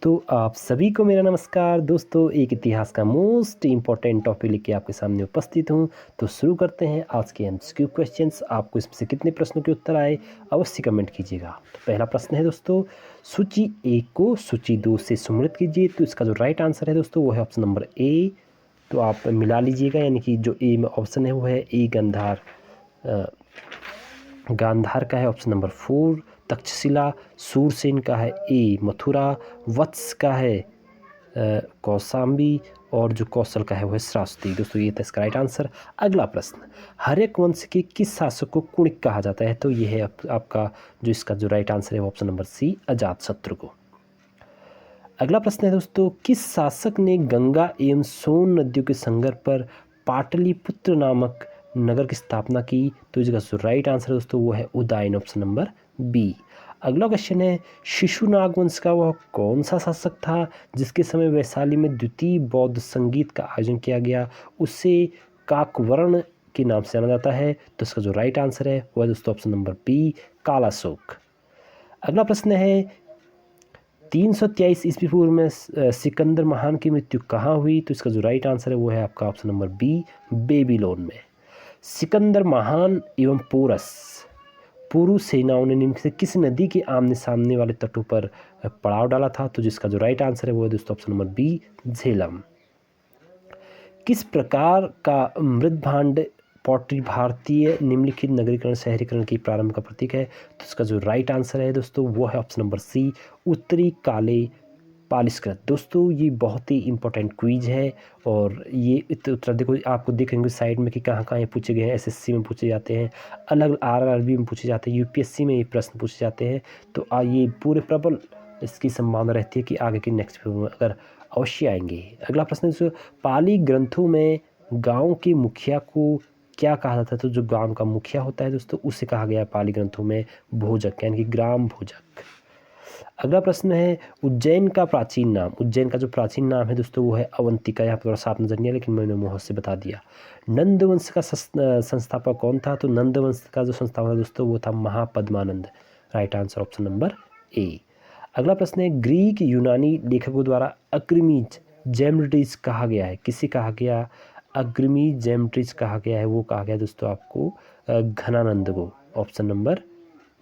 दोस्तों आप सभी को मेरा नमस्कार। दोस्तों एक इतिहास का मोस्ट इम्पॉर्टेंट टॉपिक लेके आपके सामने उपस्थित हूँ। तो शुरू करते हैं आज के एमसीक्यू क्वेश्चंस। आपको इसमें से कितने प्रश्नों के उत्तर आए अवश्य कमेंट कीजिएगा। तो पहला प्रश्न है दोस्तों, सूची 1 को सूची 2 से सम्मिलित कीजिए। तो इसका जो राइट आंसर है दोस्तों वो है ऑप्शन नंबर ए। तो आप मिला लीजिएगा, यानी कि जो ए में ऑप्शन है वो है ए गांधार का है ऑप्शन नंबर 4, तक्षशिला, सूरसेन का है ए मथुरा, वत्स का है कौशाम्बी और जो कौशल का है वो है श्रावस्ती। दोस्तों ये था इसका राइट आंसर। अगला प्रश्न, हर्यक वंश के किस शासक को कुणिक कहा जाता है? तो ये है आपका जो इसका जो राइट आंसर है वो ऑप्शन नंबर सी, अजातशत्रु को। अगला प्रश्न है दोस्तों, किस शासक ने गंगा एवं सोन नदियों के संगम पर पाटलिपुत्र नामक नगर की स्थापना की? तो इसका जो राइट आंसर है दोस्तों वो है उदयन, ऑप्शन नंबर बी। अगला क्वेश्चन है, शिशुनाग वंश का वह कौन सा शासक था जिसके समय वैशाली में द्वितीय बौद्ध संगीत का आयोजन किया गया? उसे काकवर्ण के नाम से जाना जाता है। तो इसका जो राइट आंसर है वह दोस्तों ऑप्शन नंबर बी, कालाशोक। अगला प्रश्न है, 323 ईस्वी पूर्व में सिकंदर महान की मृत्यु कहाँ हुई? तो इसका जो राइट आंसर है वो है आपका ऑप्शन नंबर बी, बेबीलोन में। सिकंदर महान एवं पोरस पुरु सेनाओं ने निम्न से किस नदी के आमने सामने वाले तटों पर पड़ाव डाला था? तो जिसका जो राइट आंसर है वो है दोस्तों ऑप्शन नंबर बी, झेलम। किस प्रकार का मृदभांड पॉटरी भारतीय निम्नलिखित नगरीकरण शहरीकरण की प्रारंभ का प्रतीक है? तो इसका जो राइट आंसर है दोस्तों वो है ऑप्शन नंबर सी, उत्तरी काले पालिशकृत। दोस्तों ये बहुत ही इंपॉर्टेंट क्विज है और ये उत्तर देखो आपको देखेंगे साइड में कि कहाँ कहाँ ये पूछे गए हैं। एसएससी में पूछे जाते हैं, अलग आरआरबी में पूछे जाते हैं, यूपीएससी में ये प्रश्न पूछे जाते हैं। तो ये पूरे प्रबल इसकी संभावना रहती है कि आगे की नेक्स्ट पेपर में अगर अवश्य आएंगे। अगला प्रश्न है, पाली ग्रंथों में गाँव के मुखिया को क्या कहा जाता है? तो जो गांव का मुखिया होता है दोस्तों उसे कहा गया है पाली ग्रंथों में भोजक, यानी कि ग्राम भोजक। अगला प्रश्न है, उज्जैन का प्राचीन नाम, उज्जैन का जो प्राचीन नाम है दोस्तों वो है अवंतिका। यहाँ पर थोड़ा साफ नजर नहीं है लेकिन मैंने मुँह से बता दिया। नंद वंश का संस्थापक कौन था? तो नंद वंश का जो संस्थापक था दोस्तों वो था Mahapadmananda. Right answer option number ए। अगला प्रश्न है, ग्रीक यूनानी लेखकों द्वारा अग्रमीज जेमेट्रिज कहा गया है, किसे कहा गया? अग्रमीज जेमेट्रिज कहा गया है, वो कहा गया दोस्तों आपको घनानंद को। ऑप्शन नंबर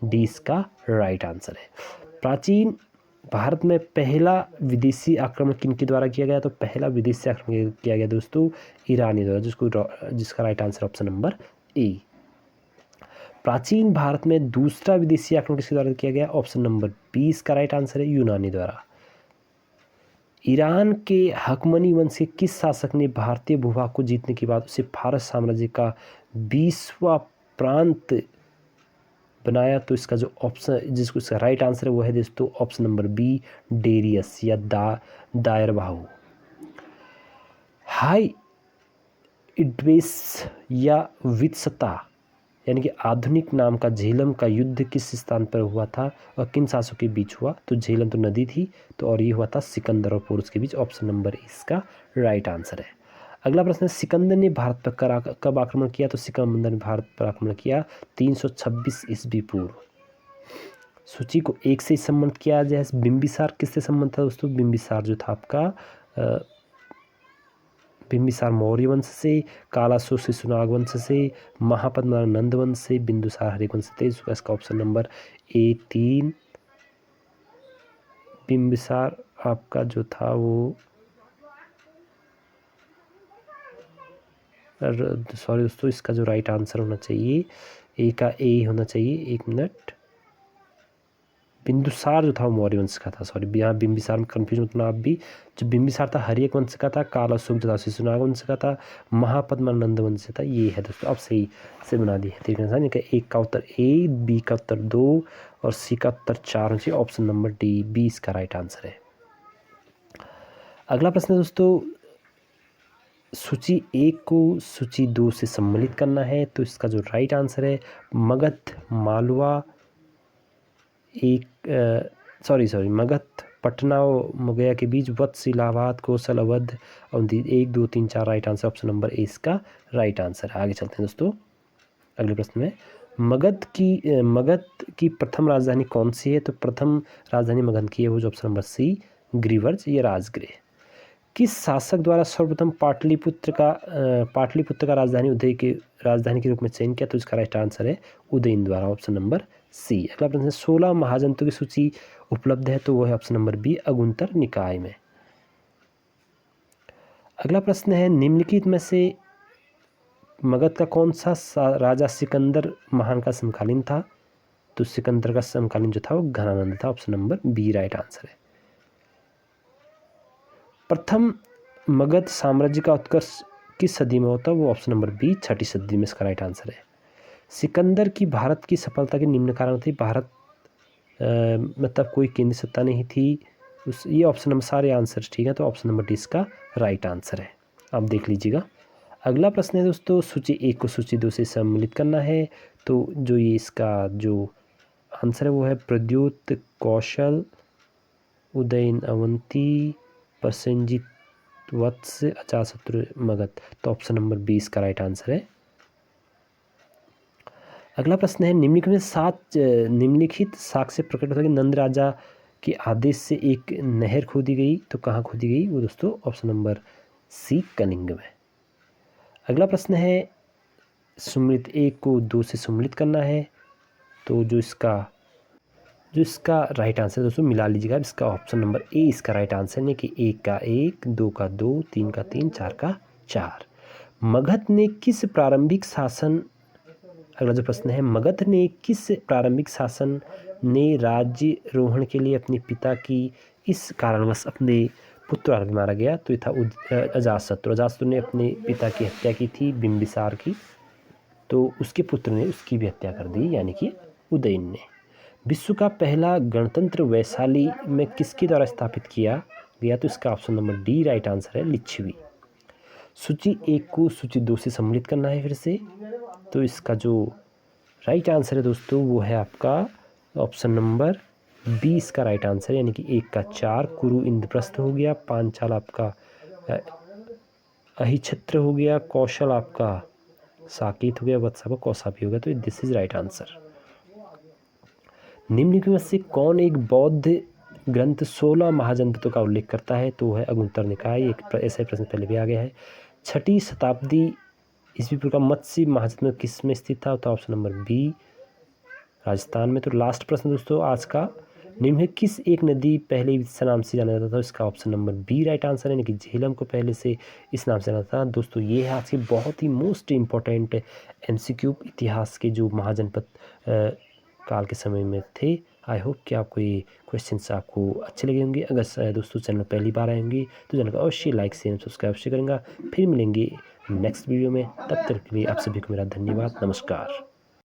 डी इसका राइट आंसर है। प्राचीन भारत में पहला विदेशी आक्रमण किनके द्वारा किया गया? तो पहला विदेशी आक्रमण किया गया दोस्तों ईरानी द्वारा, जिसका राइट आंसर ऑप्शन नंबर ए। प्राचीन भारत में दूसरा विदेशी आक्रमण किसके द्वारा किया गया? ऑप्शन नंबर बी इसका राइट आंसर है, यूनानी द्वारा। ईरान के हकमनी वंश के किस शासक ने भारतीय भूभाग को जीतने के बाद उसे फारस साम्राज्य का 20वां प्रांत बनाया? तो इसका जो ऑप्शन जिसको इसका राइट आंसर है वो है दोस्तों ऑप्शन नंबर बी, डेरियस या दायरबाहु। हाई इड्वेस या वित्सता यानी कि आधुनिक नाम का झेलम का युद्ध किस स्थान पर हुआ था और किन शासकों के बीच हुआ? तो झेलम तो नदी थी, तो और ये हुआ था सिकंदर और पोरस के बीच। ऑप्शन नंबर इसका राइट आंसर है। अगला प्रश्न है, सिकंदर ने भारत पर कब आक्रमण किया? तो सिकंदर ने भारत पर आक्रमण किया 326 ईस्वी पूर्व। सूची को 1 से संबंध किया जाए, बिंबिसार किससे संबंध था दोस्तों? बिंबिसार जो था आपका बिंबिसार मौर्य वंश से, कालाशोक शिशुनाग वंश से, महापद्मानंद वंश से, बिंदुसार हरिक वंश से। इसका ऑप्शन नंबर ए 3 बिंबिसार आपका जो था वो सॉरी दोस्तों, इसका जो राइट आंसर होना चाहिए ए का ए होना चाहिए। एक मिनट, बिंदुसार जो था वो मौर्य वंश का था। सॉरी, यहाँ बिंबिसार में कन्फ्यूज मत होना आप भी। जो बिंबिसार था हर्यक वंश का था, कालाशोक जो था शिशुनाग वंश का था, महापद्मानंद वंश था। ये है दोस्तों, अब सही से बना दी है। एक का उत्तर ए, बी का उत्तर 2 और सी का उत्तर 4 होना चाहिए। ऑप्शन नंबर डी, बी इसका राइट आंसर है। अगला प्रश्न है दोस्तों, सूची 1 को सूची 2 से सम्मिलित करना है। तो इसका जो राइट आंसर है मगध मालवा मगध पटना और मुगया के बीच, Vatsa Allahabad Kaushal Awadh Avanti. 1 2 3 4 right answer. Option number A इसका राइट आंसर है। आगे चलते हैं दोस्तों अगले प्रश्न में। मगध की प्रथम राजधानी कौन सी है? तो प्रथम राजधानी मगध की है वो जो ऑप्शन नंबर सी, ग्रीवर्ज या राजगृह। किस शासक द्वारा सर्वप्रथम पाटलिपुत्र का राजधानी के रूप में चयन किया? तो इसका राइट आंसर है उदयन द्वारा, ऑप्शन नंबर सी। अगला प्रश्न है 16 महाजनों की सूची उपलब्ध है, तो वो है ऑप्शन नंबर बी अगुंतर निकाय में। अगला प्रश्न है निम्नलिखित में से मगध का कौन सा राजा सिकंदर महान का समकालीन था? तो सिकंदर का समकालीन जो था वो घनानंद था, option number B right answer है। प्रथम मगध साम्राज्य का उत्कर्ष किस सदी में होता है? वो ऑप्शन नंबर बी 6ठी सदी में इसका राइट आंसर है। सिकंदर की भारत की सफलता के निम्न कारण थे। भारत मतलब कोई केंद्र सत्ता नहीं थी ये ऑप्शन नंबर सारे आंसर ठीक है, तो ऑप्शन नंबर डी इसका राइट आंसर है। आप देख लीजिएगा। अगला प्रश्न है दोस्तों सूची 1 को सूची 2 से सम्मिलित करना है, तो जो ये इसका जो आंसर है वो है प्रद्योत कौशल, उदयन अवंती, प्रसेनजीत वत्स, अजातशत्रु मगध, तो ऑप्शन नंबर 20 का राइट आंसर है। अगला प्रश्न है निम्नलिखित साक्ष्य प्रकट होता है कि नंद राजा के आदेश से एक नहर खोदी गई, तो कहाँ खोदी गई? वो दोस्तों ऑप्शन नंबर सी कलिंग में। अगला प्रश्न है सम्मिलित 1 को 2 से सम्मिलित करना है, तो जो इसका राइट आंसर दोस्तों मिला लीजिएगा। इसका ऑप्शन नंबर ए इसका राइट आंसर है कि 1 का 1, 2 का 2, 3 का 3, 4 का 4। मगध ने किस प्रारंभिक शासन अगला जो प्रश्न है मगध ने किस प्रारंभिक शासन ने राज्यारोहण के लिए अपने पिता की इस कारणवश अपने पुत्र मारा गया? तो ये था अजातशत्रु ने अपने पिता की हत्या की थी बिंबिसार की, तो उसके पुत्र ने उसकी भी हत्या कर दी यानी कि उदयन ने। विश्व का पहला गणतंत्र वैशाली में किसके द्वारा स्थापित किया गया? तो इसका option number D right answer है लिच्छवी। सूची 1 को सूची 2 से सम्मिलित करना है फिर से, तो इसका जो राइट आंसर है दोस्तों वो है आपका ऑप्शन नंबर 20 का राइट आंसर, यानी कि 1 का 4 कुरु इंद्रप्रस्थ हो गया, पांचाल आपका अहिछत्र हो गया, कौशल आपका साकेत हो गया, वत्स आपका कौसापी हो गया, तो दिस इज राइट आंसर। निम्नलिखित में से कौन एक बौद्ध ग्रंथ 16 महाजनपदों का उल्लेख करता है? तो है अगुंतर निकाय। एक ऐसा प्रश्न पहले भी आ गया है। 6ठी शताब्दी ईस्वी पूर्व का मत्स्य महाजनपद किस में स्थित था? तो ऑप्शन नंबर बी राजस्थान में। तो लास्ट प्रश्न दोस्तों आज का, निम्न किस एक नदी पहले इस नाम से जाना जाता था? इसका option number B right answer है, यानी कि झेलम को पहले से इस नाम से जाना था। दोस्तों ये है आज के बहुत ही मोस्ट इम्पोर्टेंट MCQ इतिहास के जो महाजनपद काल के समय में थे। आई होप कि आपको ये क्वेश्चंस आपको अच्छे लगे होंगे। अगर दोस्तों चैनल पहली बार आए होंगे तो चैनल को अवश्य लाइक शेयर सब्सक्राइब अवश्य करेंगे। फिर मिलेंगे नेक्स्ट वीडियो में, तब तक के लिए आप सभी को मेरा धन्यवाद, नमस्कार।